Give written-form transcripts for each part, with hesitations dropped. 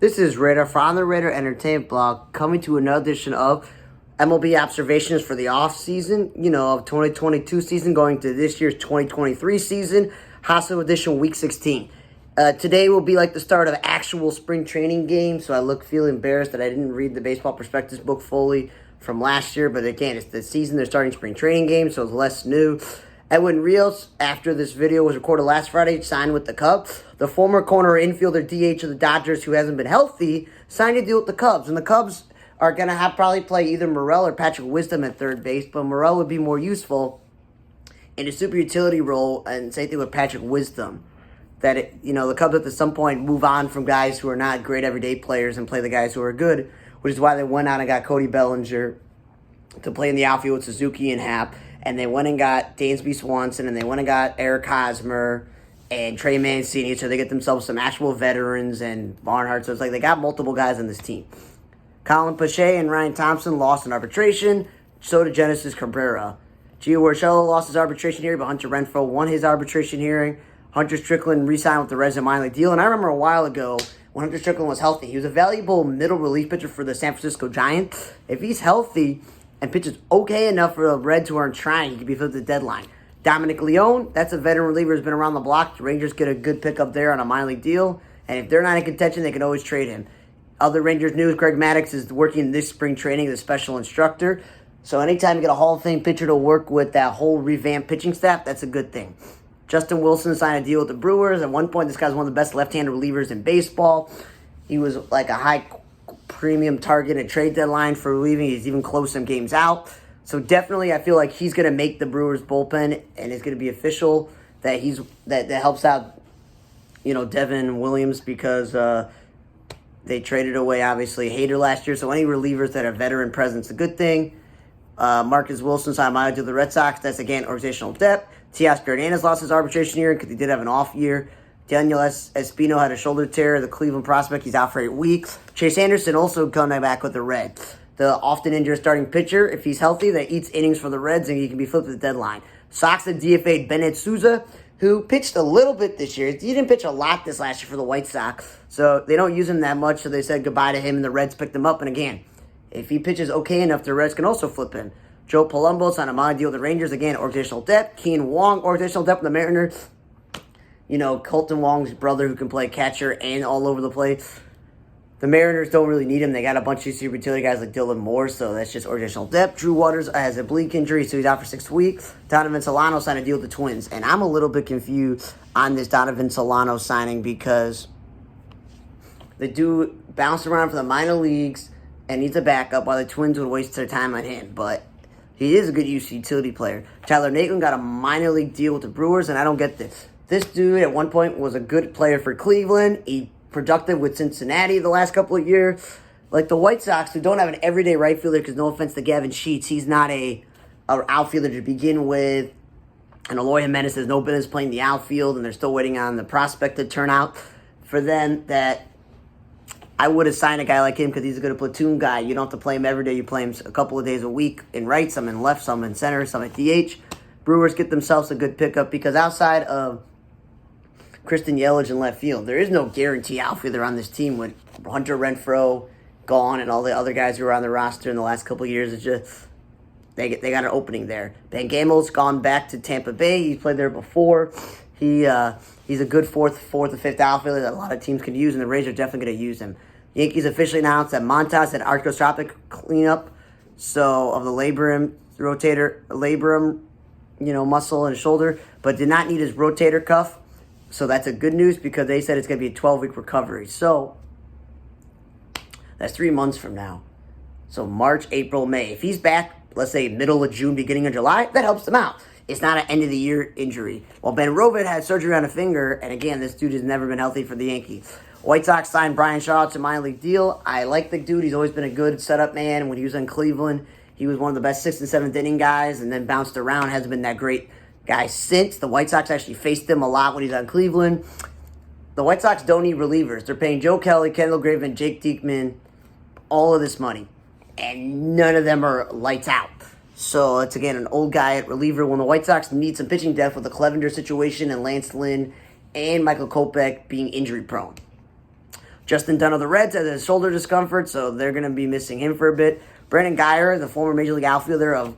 This is Radar from the Radar Entertainment Blog coming to another edition of MLB Observations for the off-season, of 2022 season going to this year's 2023 season, Hotstove edition week 16. Today will be like the start of actual spring training games, so I feel embarrassed that I didn't read the Baseball Prospectus book fully from last year, but again, it's the season, they're starting spring training games, so it's less new. Edwin Rios, after this video was recorded last Friday, signed with the Cubs. The former corner infielder DH of the Dodgers, who hasn't been healthy, signed a deal with the Cubs. And the Cubs are going to probably play either Morel or Patrick Wisdom at third base, but Morel would be more useful in a super utility role, and same thing with Patrick Wisdom. The Cubs have to some point move on from guys who are not great everyday players and play the guys who are good, which is why they went out and got Cody Bellinger to play in the outfield with Suzuki and Happ. And they went and got Dansby Swanson, and they went and got Eric Hosmer and Trey Mancini, so they get themselves some actual veterans and Barnhart. So it's like they got multiple guys on this team. Colin Pache and Ryan Thompson lost in arbitration. So did Genesis Cabrera. Gio Urshela lost his arbitration hearing, but Hunter Renfroe won his arbitration hearing. Hunter Strickland re-signed with the Reds and minor league deal. And I remember a while ago when Hunter Strickland was healthy, he was a valuable middle relief pitcher for the San Francisco Giants. If he's healthy and pitches okay enough for the Reds who aren't trying, he could be filled at the deadline. Dominic Leone, that's a veteran reliever who's been around the block. The Rangers get a good pickup there on a minor league deal. And if they're not in contention, they can always trade him. Other Rangers news, Greg Maddux is working this spring training as a special instructor. So anytime you get a Hall of Fame pitcher to work with that whole revamped pitching staff, that's a good thing. Justin Wilson signed a deal with the Brewers. At one point, this guy's one of the best left-handed relievers in baseball. He was like a high premium target at trade deadline for relieving. He's even closed some games out. So definitely I feel like he's going to make the Brewers bullpen, and it's going to be official that that helps out, Devin Williams, because they traded away, obviously, Hader last year. So any relievers that are veteran presence is a good thing. Marcus Wilson signed my to the Red Sox. That's, again, organizational depth. Teoscar Hernandez lost his arbitration year because he did have an off year. Daniel Espino had a shoulder tear. The Cleveland prospect, he's out for 8 weeks. Chase Anderson also coming back with the Reds. The often injured starting pitcher, if he's healthy, that eats innings for the Reds, and he can be flipped at the deadline. Sox have DFA'd Bennett Souza, who pitched a little bit this year. He didn't pitch a lot this last year for the White Sox, so they don't use him that much, so they said goodbye to him, and the Reds picked him up. And again, if he pitches okay enough, the Reds can also flip him. Joe Palumbo signed a minor deal with the Rangers. Again, organizational depth. Keen Wong, organizational depth with the Mariners. Colton Wong's brother who can play catcher and all over the place. The Mariners don't really need him. They got a bunch of super utility guys like Dylan Moore, so that's just organizational depth. Drew Waters has a oblique injury, so he's out for 6 weeks. Donovan Solano signed a deal with the Twins. And I'm a little bit confused on this Donovan Solano signing because the dude bounced around for the minor leagues and needs a backup while the Twins would waste their time on him. But he is a good utility player. Tyler Naquin got a minor league deal with the Brewers, and I don't get this. This dude at one point was a good player for Cleveland. He productive with Cincinnati the last couple of years. Like the White Sox, who don't have an everyday right fielder, because no offense to Gavin Sheets, he's not a outfielder to begin with. And Eloy Jimenez has no business playing the outfield, and they're still waiting on the prospect to turn out for them. That I would have signed a guy like him because he's a good platoon guy. You don't have to play him every day. You play him a couple of days a week in right, some in left, some in center, some at DH. Brewers get themselves a good pickup because outside of Kristen Yelich in left field, there is no guarantee outfielder on this team with Hunter Renfroe gone and all the other guys who were on the roster in the last couple of years. It's just they got an opening there. Ben Gamel's gone back to Tampa Bay. He's played there before. He's a good fourth or fifth outfielder that a lot of teams could use, and the Rays are definitely going to use him. Yankees officially announced that Montas had arthroscopic cleanup, so of the labrum, muscle in his shoulder, but did not need his rotator cuff. So that's a good news because they said it's going to be a 12-week recovery. So that's 3 months from now. So March, April, May. If he's back, let's say middle of June, beginning of July, that helps him out. It's not an end-of-the-year injury. Well, Ben Rovid had surgery on a finger, and again, this dude has never been healthy for the Yankees. White Sox signed Brian Shaw to a minor league deal. I like the dude. He's always been a good setup man. When he was in Cleveland, he was one of the best 6th and 7th inning guys, and then bounced around. Hasn't been that great guy since. The White Sox actually faced him a lot when he's on Cleveland. The White Sox don't need relievers. They're paying Joe Kelly, Kendall Graveman, Jake Diekman all of this money, and none of them are lights out. So it's, again, an old guy at reliever. When the White Sox need some pitching depth with the Clevenger situation and Lance Lynn and Michael Kopech being injury prone. Justin Dunn of the Reds has his shoulder discomfort, so they're going to be missing him for a bit. Brandon Guyer, the former Major League outfielder of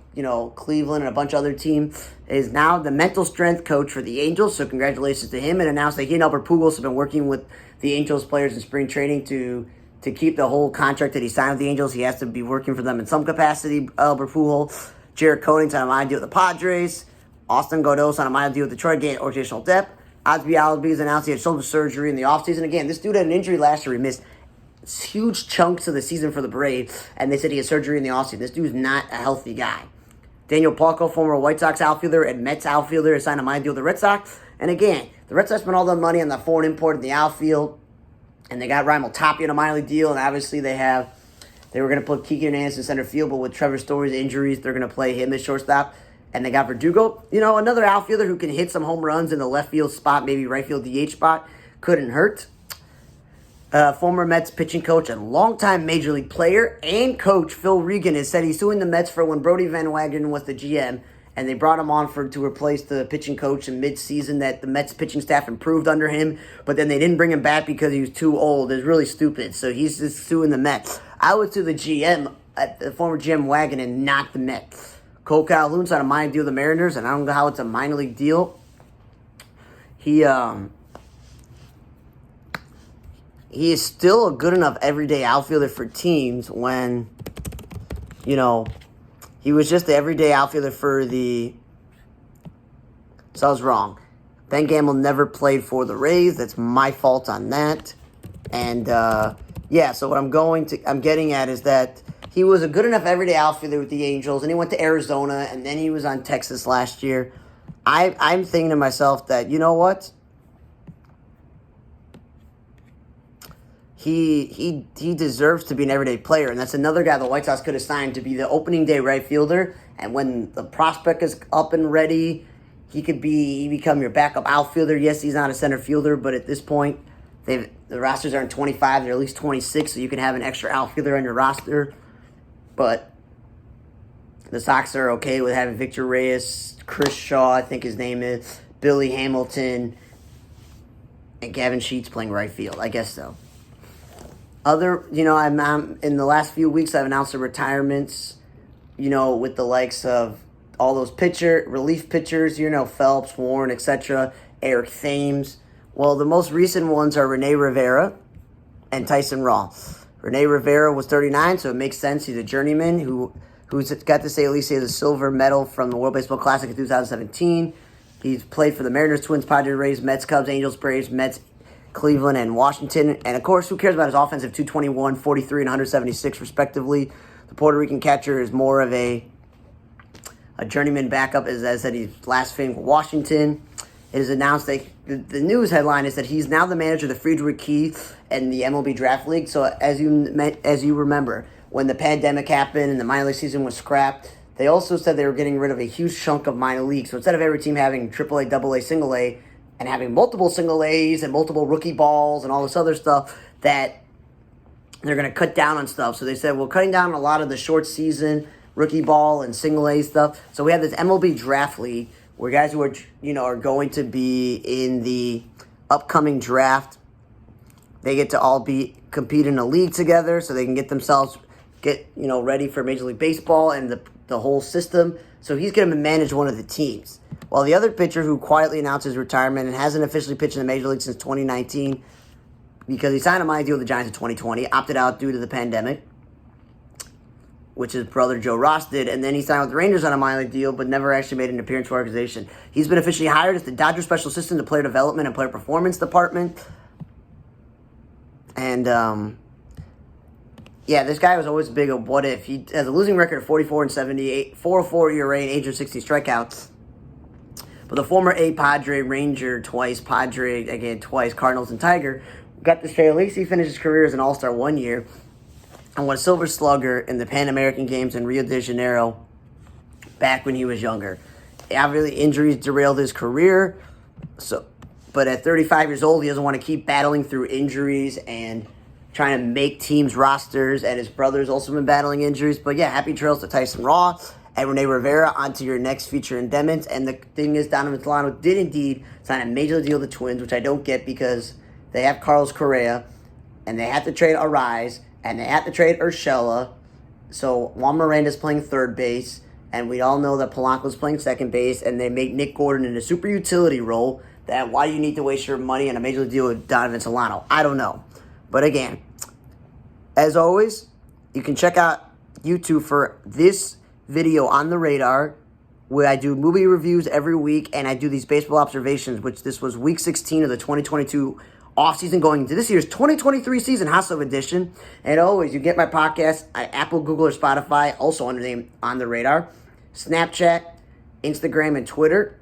Cleveland and a bunch of other teams, is now the mental strength coach for the Angels. So congratulations to him, and announced that he and Albert Pujols have been working with the Angels players in spring training to keep the whole contract that he signed with the Angels. He has to be working for them in some capacity. Albert Pujols, Jared Coding's on a minor deal with the Padres. Austin Godos on a minor deal with Detroit, getting rotational depth. Osby Albies announced he had shoulder surgery in the offseason. Again, this dude had an injury last year. He missed huge chunks of the season for the Braves, and they said he had surgery in the offseason. This dude's not a healthy guy. Daniel Palco, former White Sox outfielder and Mets outfielder, has signed a minor deal with the Red Sox. And again, the Red Sox spent all the money on the foreign import in the outfield, and they got Raimel Tapia on a minor league deal, and obviously they were going to put Kiki Hernandez in center field, but with Trevor Story's injuries, they're going to play him as shortstop. And they got Verdugo, another outfielder who can hit some home runs in the left field spot, maybe right field DH spot. Couldn't hurt. Former Mets pitching coach and longtime Major League player and coach Phil Regan has said he's suing the Mets for when Brody Van Wagenen was the GM, and they brought him on to replace the pitching coach in mid-season, that the Mets pitching staff improved under him, but then they didn't bring him back because he was too old. It's really stupid. So he's just suing the Mets. I would sue the GM, the former GM Wagenen, not the Mets. Cole Calhoun's on a minor deal with the Mariners, and I don't know how it's a minor league deal. He is still a good enough everyday outfielder for teams when, he was just the everyday outfielder for the... So I was wrong. Ben Gamble never played for the Rays. That's my fault on that. And, so what I'm getting at is that he was a good enough everyday outfielder with the Angels, and he went to Arizona, and then he was on Texas last year. I'm thinking to myself that, you know what? He deserves to be an everyday player, and that's another guy the White Sox could have signed to be the opening day right fielder, and when the prospect is up and ready, he become your backup outfielder. Yes, he's not a center fielder, but at this point, the rosters aren't 25, they're at least 26, so you can have an extra outfielder on your roster. But the Sox are okay with having Victor Reyes, Chris Shaw, I think his name is, Billy Hamilton, and Gavin Sheets playing right field. I guess so. I'm in the last few weeks, I've announced the retirements, with the likes of all those relief pitchers, Phelps, Warren, etc., Eric Thames. Well, the most recent ones are Rene Rivera and Tyson Ross. Rene Rivera was 39, so it makes sense. He's a journeyman who's got to say at least he has a silver medal from the World Baseball Classic in 2017. He's played for the Mariners, Twins, Padres, Rays, Mets, Cubs, Angels, Braves, Mets, Cleveland, and Washington. And, of course, who cares about his offensive 221, 43, and 176, respectively? The Puerto Rican catcher is more of a journeyman backup, as I said, he's last fame for Washington. It is announced that the news headline is that he's now the manager of the Friedrich Key and the MLB Draft League. So as you remember, when the pandemic happened and the minor league season was scrapped, they also said they were getting rid of a huge chunk of minor leagues. So instead of every team having AAA, AA, single A, and having multiple single A's and multiple rookie balls and all this other stuff, that they're going to cut down on stuff. So they said, we're cutting down on a lot of the short season rookie ball and single A stuff. So we have this MLB Draft League, where guys who are going to be in the upcoming draft, they get to all compete in a league together, so they can get themselves ready for Major League Baseball and the whole system. So he's going to manage one of the teams. While the other pitcher who quietly announced his retirement and hasn't officially pitched in the Major League since 2019, because he signed a minor deal with the Giants in 2020, opted out due to the pandemic, which his brother Joe Ross did, and then he signed with the Rangers on a minor league deal, but never actually made an appearance for the organization. He's been officially hired as the Dodgers Special Assistant to Player Development and Player Performance Department. And, this guy was always big of what if. He has a losing record of 44-78, 4.04 ERA, and age of 60 strikeouts. But the former Padre, Ranger twice, Padre again twice, Cardinals and Tiger, got to say at least he finished his career as an All-Star 1 year, and won a Silver Slugger in the Pan American Games in Rio de Janeiro back when he was younger. Obviously, injuries derailed his career, but at 35 years old, he doesn't want to keep battling through injuries and trying to make teams' rosters, and his brother's also been battling injuries. But yeah, happy trails to Tyson Ross and Rene Rivera onto your next future endeavors. And the thing is, Donovan Solano did indeed sign a major deal with the Twins, which I don't get because they have Carlos Correa. and they had to trade Arise, and they had to trade Urshela. So Juan Miranda's playing third base, and we all know that Polanco's playing second base, and they make Nick Gordon in a super utility role. That why do you need to waste your money on a major league deal with Donovan Solano? I don't know. But again, as always, you can check out YouTube for this video on the radar, where I do movie reviews every week, and I do these baseball observations, which this was week 16 of the 2022 offseason going into this year's 2023 season, Hotstove edition. And always, you get my podcast at Apple, Google, or Spotify, also under the name On the Radar. Snapchat, Instagram, and Twitter,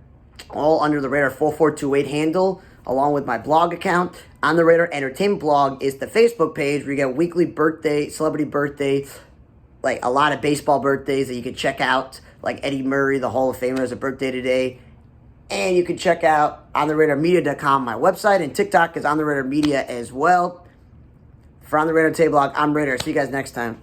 all under the Radar 4428 handle, along with my blog account. On the Radar Entertainment Blog is the Facebook page where you get weekly birthday, celebrity birthday, like a lot of baseball birthdays that you can check out, like Eddie Murray, the Hall of Famer, has a birthday today. And you can check out ontheradarmedia.com, my website, and TikTok is On the Radar Media as well. For On the Radar Table Blog, I'm Radar. See you guys next time.